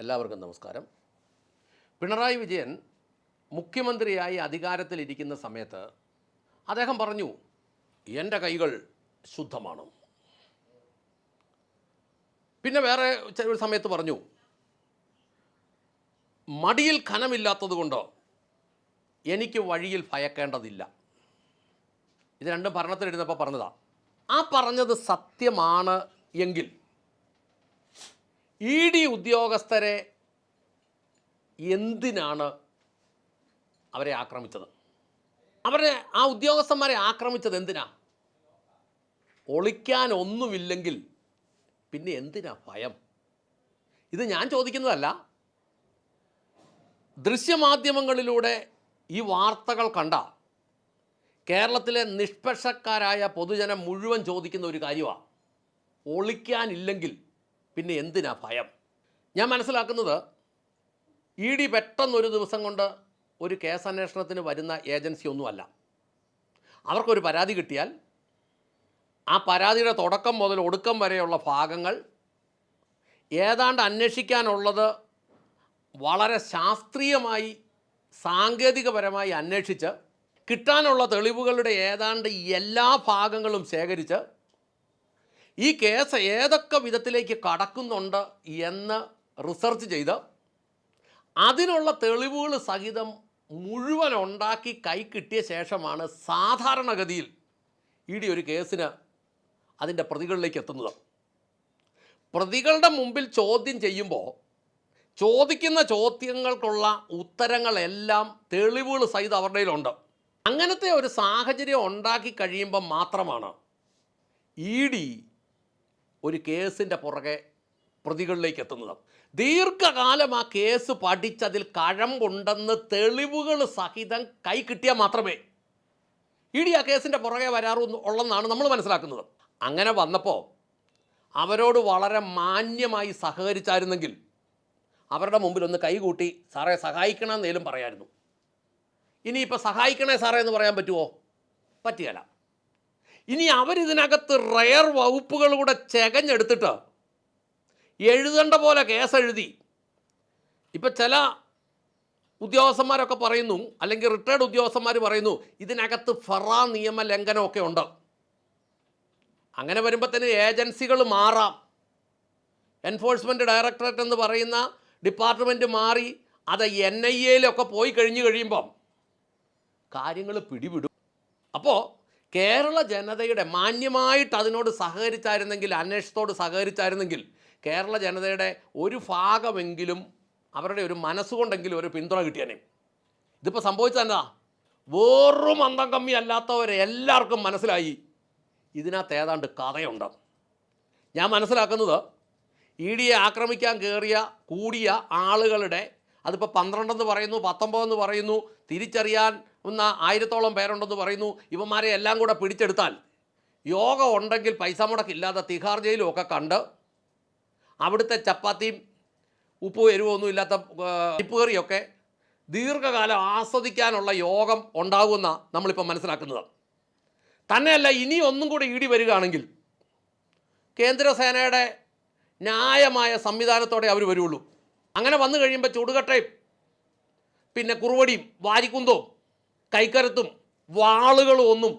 എല്ലാവർക്കും നമസ്കാരം. പിണറായി വിജയൻ മുഖ്യമന്ത്രിയായി അധികാരത്തിലിരിക്കുന്ന സമയത്ത് അദ്ദേഹം പറഞ്ഞു, എൻ്റെ കൈകൾ ശുദ്ധമാണ്. പിന്നെ വേറെ ഒരു സമയത്ത് പറഞ്ഞു, മടിയിൽ ഖനമില്ലാത്തതുകൊണ്ട് എനിക്ക് വഴിയിൽ ഭയക്കേണ്ടതില്ല. ഇത് രണ്ടും ഭരണത്തിലിരുന്നപ്പോൾ പറഞ്ഞതാ. ആ പറഞ്ഞത് സത്യമാണ് എങ്കിൽ ഇ ഡി ഉദ്യോഗസ്ഥരെ എന്തിനാണ് അവരെ ആക്രമിച്ചത്? ആ ഉദ്യോഗസ്ഥന്മാരെ ആക്രമിച്ചത് എന്തിനാ? ഒളിക്കാൻ ഒന്നുമില്ലെങ്കിൽ പിന്നെ എന്തിനാ ഭയം? ഇത് ഞാൻ ചോദിക്കുന്നതല്ല. ദൃശ്യമാധ്യമങ്ങളിലൂടെ ഈ വാർത്തകൾ കണ്ട കേരളത്തിലെ നിഷ്പക്ഷക്കാരായ പൊതുജനം മുഴുവൻ ചോദിക്കുന്ന ഒരു കാര്യമാണ്, ഒളിക്കാനില്ലെങ്കിൽ പിന്നെ എന്തിനാ ഭയം? ഞാൻ മനസ്സിലാക്കുന്നത്, ഇ ഡി പെട്ടെന്നൊരു ദിവസം കൊണ്ട് ഒരു കേസന്വേഷണത്തിന് വരുന്ന ഏജൻസി ഒന്നുമല്ല. അവർക്കൊരു പരാതി കിട്ടിയാൽ ആ പരാതിയുടെ തുടക്കം മുതൽ ഒടുക്കം വരെയുള്ള ഭാഗങ്ങൾ ഏതാണ്ട് അന്വേഷിക്കാനുള്ളത് വളരെ ശാസ്ത്രീയമായി സാങ്കേതികപരമായി അന്വേഷിച്ച് കിട്ടാനുള്ള തെളിവുകളുടെ ഏതാണ്ട് എല്ലാ ഭാഗങ്ങളും ശേഖരിച്ച് ഈ കേസ് ഏതൊക്കെ വിധത്തിലേക്ക് കടക്കുന്നുണ്ട് എന്ന് റിസർച്ച് ചെയ്ത് അതിനുള്ള തെളിവുകൾ സഹിതം മുഴുവൻ ഉണ്ടാക്കി കൈ കിട്ടിയ ശേഷമാണ് സാധാരണഗതിയിൽ ഇ ഡി ഒരു കേസിന് അതിൻ്റെ പ്രതികളിലേക്ക് എത്തുന്നത്. പ്രതികളുടെ മുമ്പിൽ ചോദ്യം ചെയ്യുമ്പോൾ ചോദിക്കുന്ന ചോദ്യങ്ങൾക്കുള്ള ഉത്തരങ്ങളെല്ലാം തെളിവുകൾ സഹിതം അവരുടെ കയ്യിലുണ്ട്. അങ്ങനത്തെ ഒരു സാഹചര്യം ഉണ്ടാക്കി കഴിയുമ്പോൾ മാത്രമാണ് ഇ ഡി ഒരു കേസിൻ്റെ പുറകെ പ്രതികളിലേക്ക് എത്തുന്നത്. ദീർഘകാലം ആ കേസ് പഠിച്ചതിൽ കഴമ്പുണ്ടെന്ന് തെളിവുകൾ സഹിതം കൈ കിട്ടിയാൽ മാത്രമേ ഇ ഡി ആ കേസിൻ്റെ പുറകെ ഉള്ളെന്നാണ് നമ്മൾ മനസ്സിലാക്കുന്നത്. അങ്ങനെ വന്നപ്പോൾ അവരോട് വളരെ മാന്യമായി സഹകരിച്ചായിരുന്നെങ്കിൽ അവരുടെ മുമ്പിൽ ഒന്ന് കൈകൂട്ടി സാറേ സഹായിക്കണമെന്നേലും പറയായിരുന്നു. ഇനിയിപ്പോൾ സഹായിക്കണേ സാറേ എന്ന് പറയാൻ പറ്റുമോ? പറ്റുകയില്ല. ഇനി അവരിതിനകത്ത് റയർ വകുപ്പുകളൂടെ ചെകഞ്ഞെടുത്തിട്ട് എഴുതേണ്ട പോലെ കേസെഴുതി. ഇപ്പം ചില ഉദ്യോഗസ്ഥന്മാരൊക്കെ പറയുന്നു, അല്ലെങ്കിൽ റിട്ടയർഡ് ഉദ്യോഗസ്ഥന്മാർ പറയുന്നു, ഇതിനകത്ത് ഫെറ നിയമ ലംഘനമൊക്കെ ഉണ്ട്. അങ്ങനെ വരുമ്പോൾ തന്നെ ഏജൻസികൾ മാറാം. എൻഫോഴ്സ്മെൻറ്റ് ഡയറക്ടറേറ്റ് എന്ന് പറയുന്ന ഡിപ്പാർട്ട്മെൻറ്റ് മാറി അത് NIA പോയി കഴിയുമ്പം കാര്യങ്ങൾ പിടിവിടും. അപ്പോൾ കേരള ജനതയുടെ മാന്യമായിട്ട് അതിനോട് സഹകരിച്ചായിരുന്നെങ്കിൽ, അന്വേഷണത്തോട് സഹകരിച്ചായിരുന്നെങ്കിൽ കേരള ജനതയുടെ ഒരു ഭാഗമെങ്കിലും അവരുടെ ഒരു മനസ്സുകൊണ്ടെങ്കിലും ഒരു പിന്തുണ കിട്ടിയേനെ. ഇതിപ്പോൾ സംഭവിച്ചതെന്താ? വെറും അന്തം കമ്മി അല്ലാത്തവരെല്ലാവർക്കും മനസ്സിലായി ഇതിനകത്ത് ഏതാണ്ട് കഥയുണ്ട്. ഞാൻ മനസ്സിലാക്കുന്നത്, ഇ ഡിയെ ആക്രമിക്കാൻ കൂടിയ ആളുകളുടെ, അതിപ്പോൾ 12 എന്ന് പറയുന്നു, 19 എന്ന് പറയുന്നു, തിരിച്ചറിയാൻ 1000-ഓളം പേരുണ്ടെന്ന് പറയുന്നു. ഇവന്മാരെ എല്ലാം കൂടെ പിടിച്ചെടുത്താൽ യോഗം ഉണ്ടെങ്കിൽ പൈസ മുടക്കില്ലാതെ തിഹാർ ജയിലും ഒക്കെ കണ്ട് അവിടുത്തെ ചപ്പാത്തിയും ഉപ്പും എരിവൊന്നും ഇല്ലാത്ത ഇപ്പ് കറിയൊക്കെ ദീർഘകാലം ആസ്വദിക്കാനുള്ള യോഗം ഉണ്ടാകുമെന്ന നമ്മളിപ്പോൾ മനസ്സിലാക്കുന്നത്. തന്നെയല്ല, ഇനി ഒന്നും കൂടി ഇ ഡി വരികയാണെങ്കിൽ കേന്ദ്രസേനയുടെ ന്യായമായ സംവിധാനത്തോടെ അവർ വരുള്ളൂ. അങ്ങനെ വന്നു കഴിയുമ്പോൾ ചുടുകട്ടയും പിന്നെ കുറുവടിയും വാരിക്കുന്തവും കൈക്കരുത്തും വാളുകളും ഒന്നും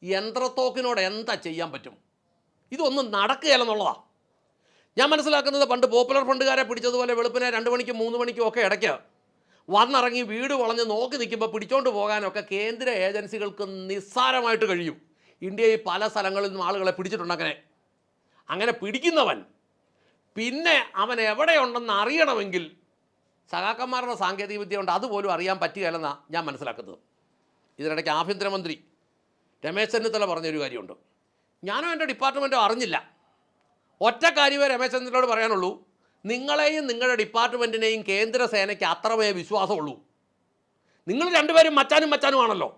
യന്ത്രത്തോക്കിനോട് എന്താ ചെയ്യാൻ പറ്റും? ഇതൊന്നും നടക്കുകയില്ലെന്നുള്ളതാണ് ഞാൻ മനസ്സിലാക്കുന്നത്. പണ്ട് പോപ്പുലർ ഫണ്ടുകാരെ പിടിച്ചതുപോലെ വെളുപ്പിനെ 2 മണിക്കും 3 മണിക്കും ഒക്കെ ഇടയ്ക്ക് വന്നിറങ്ങി വീട് വളഞ്ഞ് നോക്കി നിൽക്കുമ്പോൾ പിടിച്ചോണ്ട് പോകാനൊക്കെ കേന്ദ്ര ഏജൻസികൾക്ക് നിസ്സാരമായിട്ട് കഴിയും. ഇന്ത്യയിൽ പല സ്ഥലങ്ങളിൽ നിന്നും ആളുകളെ പിടിച്ചിട്ടുണ്ട്. അങ്ങനെ പിടിക്കുന്നവൻ പിന്നെ അവൻ എവിടെയുണ്ടെന്ന് അറിയണമെങ്കിൽ സഖാക്കന്മാരുടെ സാങ്കേതിക വിദ്യ ഉണ്ട്, അതുപോലും അറിയാൻ പറ്റുകയില്ലെന്നാണ് ഞാൻ മനസ്സിലാക്കുന്നത്. ഇതിനിടയ്ക്ക് ആഭ്യന്തരമന്ത്രി രമേശ് ചെന്നിത്തല പറഞ്ഞൊരു കാര്യമുണ്ട്. ഞാനോ എൻ്റെ ഡിപ്പാർട്ട്മെൻറ്റോ അറിഞ്ഞില്ല. ഒറ്റ കാര്യമേ രമേശ് ചെന്നിത്തലയോട് പറയാനുള്ളൂ, നിങ്ങളെയും നിങ്ങളുടെ ഡിപ്പാർട്ട്മെൻറ്റിനെയും കേന്ദ്ര സേനയ്ക്ക് അത്രമേ വിശ്വാസമുള്ളൂ. നിങ്ങൾ രണ്ടുപേരും മച്ചാനുമാണല്ലോ.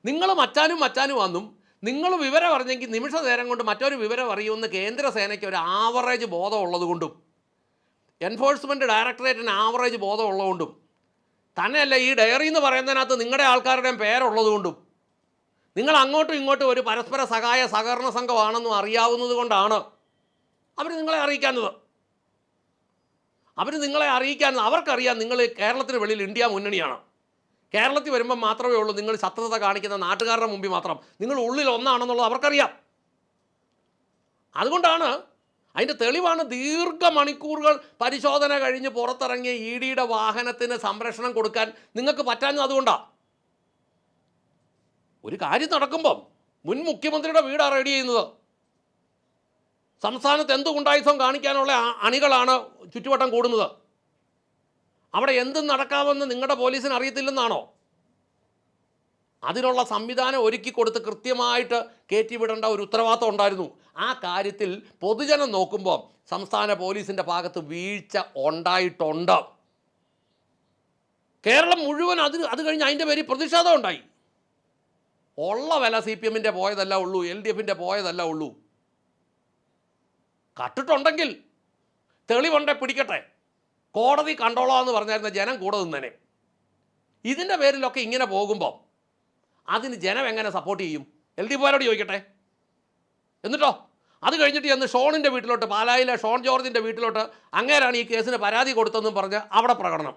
നിങ്ങൾ മച്ചാനുമാണെന്നും നിങ്ങൾ വിവരം അറിഞ്ഞെങ്കിൽ നിമിഷ നേരം കൊണ്ട് മറ്റൊരു വിവരം അറിയുമെന്ന് കേന്ദ്ര സേനയ്ക്ക് ഒരു ആവറേജ് ബോധം ഉള്ളതുകൊണ്ടും എൻഫോഴ്സ്മെൻറ്റ് ഡയറക്ടറേറ്റിന് ആവറേജ് ബോധം ഉള്ളതുകൊണ്ടും തന്നെയല്ല ഈ ഡയറി എന്ന് പറയുന്നതിനകത്ത് നിങ്ങളുടെ ആൾക്കാരുടെയും പേരുള്ളതുകൊണ്ടും നിങ്ങൾ അങ്ങോട്ടും ഇങ്ങോട്ടും ഒരു പരസ്പര സഹകരണ സംഘമാണെന്നും അറിയാവുന്നത് കൊണ്ടാണ് അവർ നിങ്ങളെ അറിയിക്കാഞ്ഞത്. അവർ നിങ്ങളെ അറിയിക്കാൻ അവർക്കറിയാം നിങ്ങൾ കേരളത്തിന് വെളിയിൽ ഇന്ത്യ മുന്നണിയാണ്. കേരളത്തിൽ വരുമ്പോൾ മാത്രമേ ഉള്ളൂ നിങ്ങൾ ശത്രുത കാണിക്കുന്ന നാട്ടുകാരുടെ മുമ്പിൽ മാത്രം നിങ്ങൾ ഉള്ളിൽ ഒന്നാണെന്നുള്ളത് അവർക്കറിയാം. അതുകൊണ്ടാണ് അതിൻ്റെ തെളിവാണ് ദീർഘമണിക്കൂറുകൾ പരിശോധന കഴിഞ്ഞ് പുറത്തിറങ്ങിയ ഇ ഡിയുടെ വാഹനത്തിന് സംരക്ഷണം കൊടുക്കാൻ നിങ്ങൾക്ക് പറ്റാഞ്ഞത്. അതുകൊണ്ടാണ് ഒരു കാര്യം നടക്കുമ്പം മുൻ മുഖ്യമന്ത്രിയുടെ വീടാണ് റെഡി ചെയ്യുന്നത്. സംസ്ഥാനത്ത് എന്ത് ഗുണ്ടായുസം കാണിക്കാനുള്ള അണികളാണ് ചുറ്റുവട്ടം കൂടുന്നത്. അവിടെ എന്തും നടക്കാമെന്ന് നിങ്ങളുടെ പോലീസിന് അറിയത്തില്ലെന്നാണോ? അതിനുള്ള സംവിധാനം ഒരുക്കി കൊടുത്ത് കൃത്യമായിട്ട് കയറ്റിവിടേണ്ട ഒരു ഉത്തരവാദിത്വം ഉണ്ടായിരുന്നു. ആ കാര്യത്തിൽ പൊതുജനം നോക്കുമ്പോൾ സംസ്ഥാന പോലീസിൻ്റെ ഭാഗത്ത് വീഴ്ച ഉണ്ടായിട്ടുണ്ട്. കേരളം മുഴുവൻ അത് കഴിഞ്ഞ് അതിൻ്റെ പേരിൽ പ്രതിഷേധം ഉണ്ടായി. ഉള്ള വില CPM-ൻ്റെ പോയതല്ല ഉള്ളൂ, LDF-ൻ്റെ പോയതല്ല ഉള്ളൂ. കട്ടിട്ടുണ്ടെങ്കിൽ തെളിവുണ്ടെ പിടിക്കട്ടെ, കോടതി കണ്ടോളാമെന്ന് പറഞ്ഞായിരുന്ന ജനം കൂടെ നിന്നേനെ. ഇതിൻ്റെ പേരിലൊക്കെ ഇങ്ങനെ പോകുമ്പോൾ അതിന് ജനം എങ്ങനെ സപ്പോർട്ട് ചെയ്യും? LDF-കാരോട് ചോദിക്കട്ടെ. എന്നിട്ടോ അത് കഴിഞ്ഞിട്ട് ചെന്ന് ഷോണിൻ്റെ വീട്ടിലോട്ട്, പാലായിലെ ഷോൺ ജോർജിൻ്റെ വീട്ടിലോട്ട് അങ്ങേരാണ് ഈ കേസിന് പരാതി കൊടുത്തതെന്നും പറഞ്ഞ് അവിടെ പ്രകടനം.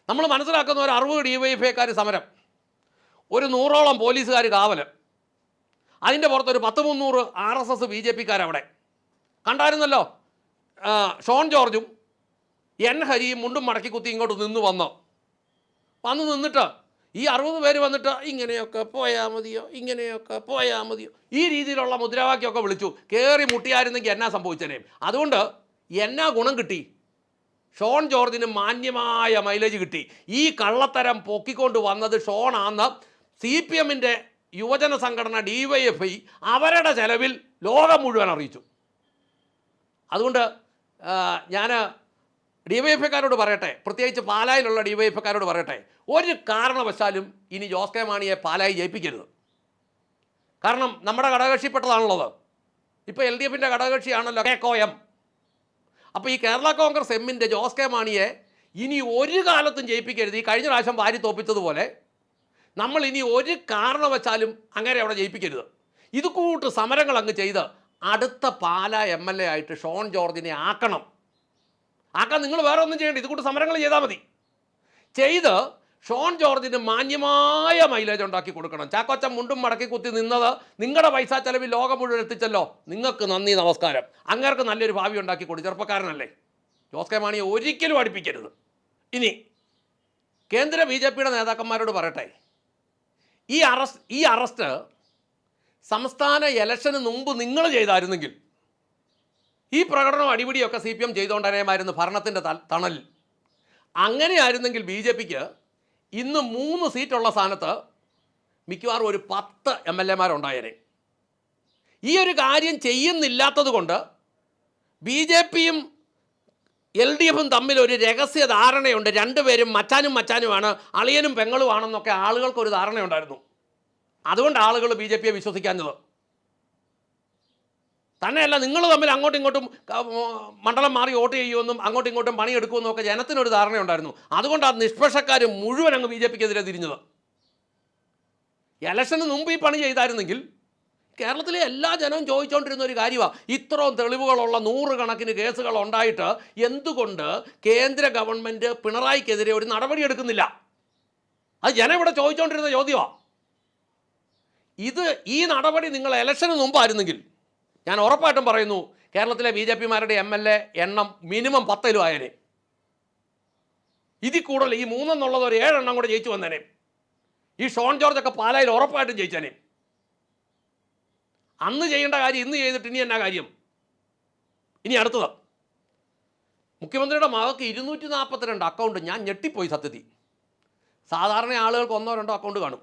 നമ്മൾ മനസ്സിലാക്കുന്ന ഒരു 60 DYFIക്കാർ സമരം, ഒരു 100ഓളം പോലീസുകാർ കാവൽ, അതിൻ്റെ പുറത്തൊരു 10-300 RSS BJPക്കാരവിടെ കണ്ടായിരുന്നല്ലോ. ഷോൺ ജോർജും N ഹരിയും മുണ്ടും മടക്കി കുത്തി ഇങ്ങോട്ട് വന്ന് നിന്നിട്ട് ഈ 60 പേര് വന്നിട്ട് ഇങ്ങനെയൊക്കെ പോയാൽ മതിയോ, ഇങ്ങനെയൊക്കെ പോയാൽ മതിയോ, ഈ രീതിയിലുള്ള മുദ്രാവാക്യമൊക്കെ വിളിച്ചു. കയറി മുട്ടിയായിരുന്നെങ്കിൽ എന്നാ സംഭവിച്ചേനേയും. അതുകൊണ്ട് എന്നാ ഗുണം കിട്ടി? ഷോൺ ജോർജിന് മാന്യമായ മൈലേജ് കിട്ടി. ഈ കള്ളത്തരം പൊക്കിക്കൊണ്ട് വന്നത് ഷോണാന്ന് CPM-ൻ്റെ യുവജന സംഘടന DYFI അവരുടെ ചെലവിൽ ലോകം മുഴുവൻ അറിയിച്ചു. അതുകൊണ്ട് ഞാൻ DYFIക്കാരോട് പറയട്ടെ, പ്രത്യേകിച്ച് പാലായിലുള്ള DYFIക്കാരോട് പറയട്ടെ, ഒരു കാരണവശാലും ഇനി ജോസ് കെ മാണിയെ പാലായി ജയിപ്പിക്കരുത്. കാരണം നമ്മുടെ ഘടകകക്ഷിപ്പെട്ടതാണുള്ളത്. ഇപ്പോൾ LDF-ൻ്റെ ഘടകകക്ഷിയാണല്ലോ KCOM. അപ്പോൾ ഈ കേരള കോൺഗ്രസ് എമ്മിൻ്റെ ജോസ് കെ മാണിയെ ഇനി ഒരു കാലത്തും ജയിപ്പിക്കരുത്. ഈ കഴിഞ്ഞ പ്രാവശ്യം വാരി തോപ്പിച്ചതുപോലെ നമ്മൾ ഇനി ഒരു കാരണവശാലും അങ്ങനെ അവിടെ ജയിപ്പിക്കരുത്. ഇത് കൂട്ട് സമരങ്ങൾ അങ്ങ് ചെയ്ത് അടുത്ത പാലാ MLA ആയിട്ട് ഷോൺ ജോർജിനെ ആക്കാൻ നിങ്ങൾ വേറെ ഒന്നും ചെയ്യേണ്ട, ഇത് കൂട്ട് സമരങ്ങൾ ചെയ്താൽ മതി. ചെയ്ത് ഷോൺ ജോർജിന് മാന്യമായ മൈലേജ് ഉണ്ടാക്കി കൊടുക്കണം. ചാക്കോച്ചൻ മുണ്ടും മടക്കി കുത്തി നിന്നത് നിങ്ങളുടെ പൈസ ചെലവിൽ ലോകം മുഴുവൻ എത്തിച്ചല്ലോ, നിങ്ങൾക്ക് നന്ദി നമസ്കാരം. അങ്ങേർക്ക് നല്ലൊരു ഭാവി ഉണ്ടാക്കി കൊടുക്കും. ചെറുപ്പക്കാരനല്ലേ. ജോസ് കെ മാണിയെ ഒരിക്കലും അടുപ്പിക്കരുത്. ഇനി കേന്ദ്ര BJPയുടെ നേതാക്കന്മാരോട് പറയട്ടെ, ഈ അറസ്റ്റ് സംസ്ഥാന ഇലക്ഷന് മുമ്പ് നിങ്ങൾ ചെയ്തായിരുന്നെങ്കിൽ ഈ പ്രകടനം അടിപിടിയൊക്കെ CPM ചെയ്തുകൊണ്ടേമായിരുന്നു ഭരണത്തിൻ്റെ തണലിൽ. അങ്ങനെയായിരുന്നെങ്കിൽ BJPക്ക് ഇന്ന് 3 സീറ്റുള്ള സ്ഥാനത്ത് മിക്കവാറും ഒരു 10 MLA-മാരുണ്ടായേനെ. ഈ ഒരു കാര്യം ചെയ്യുന്നില്ലാത്തത് കൊണ്ട് BJPയും LDF-ഉം തമ്മിൽ ഒരു രഹസ്യ ധാരണയുണ്ട്. രണ്ടുപേരും മച്ചാനുമാണ്, അളിയനും പെങ്ങളുമാണെന്നൊക്കെ ആളുകൾക്കൊരു ധാരണയുണ്ടായിരുന്നു. അതുകൊണ്ട് ആളുകൾ BJPയെ വിശ്വസിക്കാഞ്ഞത്. തന്നെയല്ല, നിങ്ങൾ തമ്മിൽ അങ്ങോട്ടും ഇങ്ങോട്ടും മണ്ഡലം മാറി വോട്ട് ചെയ്യുമെന്നും അങ്ങോട്ടും ഇങ്ങോട്ടും പണിയെടുക്കുമെന്നും ഒക്കെ ജനത്തിനൊരു ധാരണയുണ്ടായിരുന്നു. അതുകൊണ്ട് ആ നിഷ്പക്ഷക്കാർ മുഴുവൻ അങ്ങ് BJPക്കെതിരെ തിരിഞ്ഞത്. ഇലക്ഷന് മുമ്പ് ഈ പണി ചെയ്തായിരുന്നെങ്കിൽ കേരളത്തിലെ എല്ലാ ജനവും ചോദിച്ചുകൊണ്ടിരുന്ന ഒരു കാര്യമാണ്, ഇത്രയും തെളിവുകളുള്ള 100 കണക്കിന് കേസുകൾ ഉണ്ടായിട്ട് എന്തുകൊണ്ട് കേന്ദ്ര ഗവൺമെൻറ് പിണറായിക്കെതിരെ ഒരു നടപടി എടുക്കുന്നില്ല? അത് ജനം ഇവിടെ ചോദിച്ചുകൊണ്ടിരുന്ന ചോദ്യമാണ്. ഈ നടപടി നിങ്ങൾ ഇലക്ഷന് മുമ്പായിരുന്നെങ്കിൽ ഞാൻ ഉറപ്പായിട്ടും പറയുന്നു, കേരളത്തിലെ BJPമാരുടെ MLA എണ്ണം മിനിമം 10 ആയേനെ. ഇതിൽ കൂടുതൽ ഈ 3 എന്നുള്ളത് ഒരു 7 എണ്ണം കൂടെ ജയിച്ചു വന്നേനെ. ഈ ഷോൺ ജോർജൊക്കെ പാലായിൽ ഉറപ്പായിട്ടും ജയിച്ചേനെ. അന്ന് ചെയ്യേണ്ട കാര്യം ഇന്ന് ചെയ്തിട്ട് ഇനി എന്നാ കാര്യം? ഇനി അടുത്തത്, മുഖ്യമന്ത്രിയുടെ മകൾക്ക് 242 അക്കൗണ്ട്. ഞാൻ ഞെട്ടിപ്പോയി സത്യത്തിൽ. സാധാരണ ആളുകൾക്ക് 1-2 അക്കൗണ്ട് കാണും,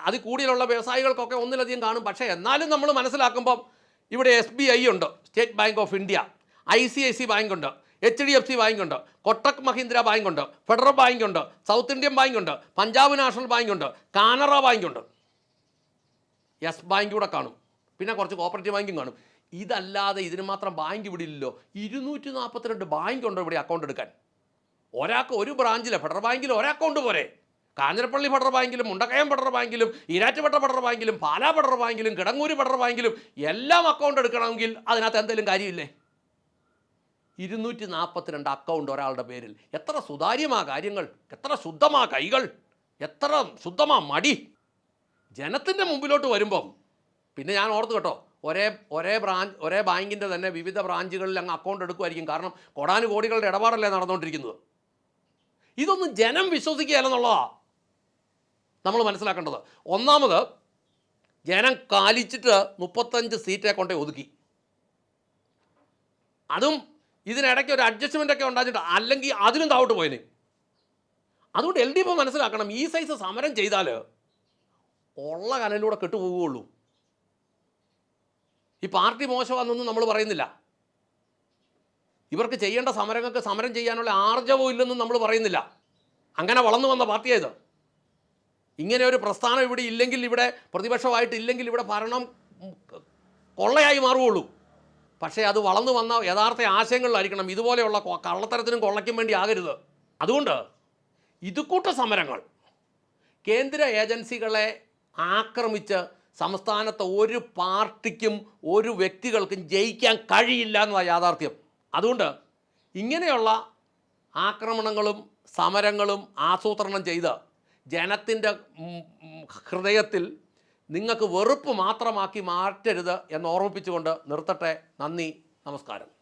അതിൽ കൂടുതലുള്ള വ്യവസായികൾക്കൊക്കെ ഒന്നിലധികം കാണും. പക്ഷേ എന്നാലും നമ്മൾ മനസ്സിലാക്കുമ്പം ഇവിടെ SBI ഉണ്ട്, state bank of India, ICIC bank ഉണ്ട്, HDFC ബാങ്ക് ഉണ്ട്, കൊട്ടക് മഹീന്ദ്ര ബാങ്ക് ഉണ്ട്, ഫെഡറൽ ബാങ്ക് ഉണ്ട്, സൗത്ത് ഇന്ത്യൻ ബാങ്ക് ഉണ്ട്, പഞ്ചാബ് നാഷണൽ ബാങ്ക് ഉണ്ട്, കാനറ ബാങ്ക് ഉണ്ട്, യെസ് ബാങ്ക് കൂടെ കാണും, പിന്നെ കുറച്ച് കോപ്പറേറ്റീവ് ബാങ്കും കാണും. ഇതല്ലാതെ ഇതിന് മാത്രം ബാങ്ക് ഇവിടെ ഇല്ലല്ലോ. 242 ബാങ്ക് ഉണ്ടോ ഇവിടെ അക്കൗണ്ട് എടുക്കാൻ? ഒരാൾക്ക് ഒരു ബ്രാഞ്ചിലെ ഫെഡറൽ ബാങ്കിൽ ഒരു അക്കൗണ്ട് പോരെ? കാഞ്ഞിരപ്പള്ളി ഫെഡറൽ ബാങ്കിലും മുണ്ടക്കയം ഫെഡറൽ ബാങ്കിലും ഈരാറ്റുപേട്ട ഫെഡറൽ ബാങ്കിലും പാലാ ഫെഡറൽ ബാങ്കിലും കിടങ്ങൂര് ഫെഡറൽ ബാങ്കിലും എല്ലാം അക്കൗണ്ട് എടുക്കണമെങ്കിൽ അതിനകത്ത് എന്തെങ്കിലും കാര്യമില്ലേ? 242 അക്കൗണ്ട് ഒരാളുടെ പേരിൽ. എത്ര സുതാര്യമാ കാര്യങ്ങൾ, എത്ര ശുദ്ധമാ കൈകൾ, എത്ര ശുദ്ധമാ മടി. ജനത്തിൻ്റെ മുമ്പിലോട്ട് വരുമ്പം പിന്നെ ഞാൻ ഓർത്ത് കേട്ടോ, ഒരേ ബാങ്കിൻ്റെ തന്നെ വിവിധ ബ്രാഞ്ചുകളിൽ അങ്ങ് അക്കൗണ്ട് എടുക്കുമായിരിക്കും. കാരണം കോടാനുകോടികളുടെ ഇടപാടല്ലേ നടന്നുകൊണ്ടിരിക്കുന്നത്. ഇതൊന്നും ജനം വിശ്വസിക്കുകയല്ലെന്നുള്ളതാണ് നമ്മൾ മനസ്സിലാക്കേണ്ടത്. ഒന്നാമത്, ജനം കാലിച്ചിട്ട് 35 സീറ്റെ കൊണ്ടേ ഒതുക്കി. അതും ഇതിനിടയ്ക്ക് ഒരു അഡ്ജസ്റ്റ്മെൻ്റൊക്കെ ഉണ്ടാക്കിയിട്ട്, അല്ലെങ്കിൽ അതിലും താവോട്ട് പോയതിന്. അതുകൊണ്ട് LDF മനസ്സിലാക്കണം, ഈ സൈസ് സമരം ചെയ്താൽ ഉള്ള കനലിലൂടെ കെട്ടുപോവുകയുള്ളൂ. ഈ പാർട്ടി മോശമാണെന്നൊന്നും നമ്മൾ പറയുന്നില്ല. ഇവർക്ക് ചെയ്യേണ്ട സമരങ്ങൾക്ക് സമരം ചെയ്യാനുള്ള ആർജവം ഇല്ലെന്നും നമ്മൾ പറയുന്നില്ല. അങ്ങനെ വളർന്നു വന്ന പാർട്ടിയായത്. ഇങ്ങനെ ഒരു പ്രസ്ഥാനം ഇവിടെ ഇല്ലെങ്കിൽ, ഇവിടെ പ്രതിപക്ഷമായിട്ട് ഇല്ലെങ്കിൽ, ഇവിടെ ഭരണം കൊള്ളയായി മാറുകയുള്ളൂ. പക്ഷേ അത് വളർന്നു വന്ന യഥാർത്ഥ ആശയങ്ങളിലായിരിക്കണം. ഇതുപോലെയുള്ള കള്ളത്തരത്തിനും കൊള്ളയ്ക്കും വേണ്ടി ആകരുത്. അതുകൊണ്ട് ഇതുകൂട്ട സമരങ്ങൾ കേന്ദ്ര ഏജൻസികളെ ആക്രമിച്ച് സംസ്ഥാനത്തെ ഒരു പാർട്ടിക്കും ഒരു വ്യക്തികൾക്കും ജയിക്കാൻ കഴിയില്ല എന്നതാണ് യാഥാർത്ഥ്യം. അതുകൊണ്ട് ഇങ്ങനെയുള്ള ആക്രമണങ്ങളും സമരങ്ങളും ആസൂത്രണം ചെയ്ത് ജനത്തിൻ്റെ ഹൃദയത്തിൽ നിങ്ങൾക്ക് വെറുപ്പ് മാത്രമാക്കി മാറ്റരുത് എന്ന് ഓർമ്മിപ്പിച്ചുകൊണ്ട് നിർത്തട്ടെ. നന്ദി, നമസ്കാരം.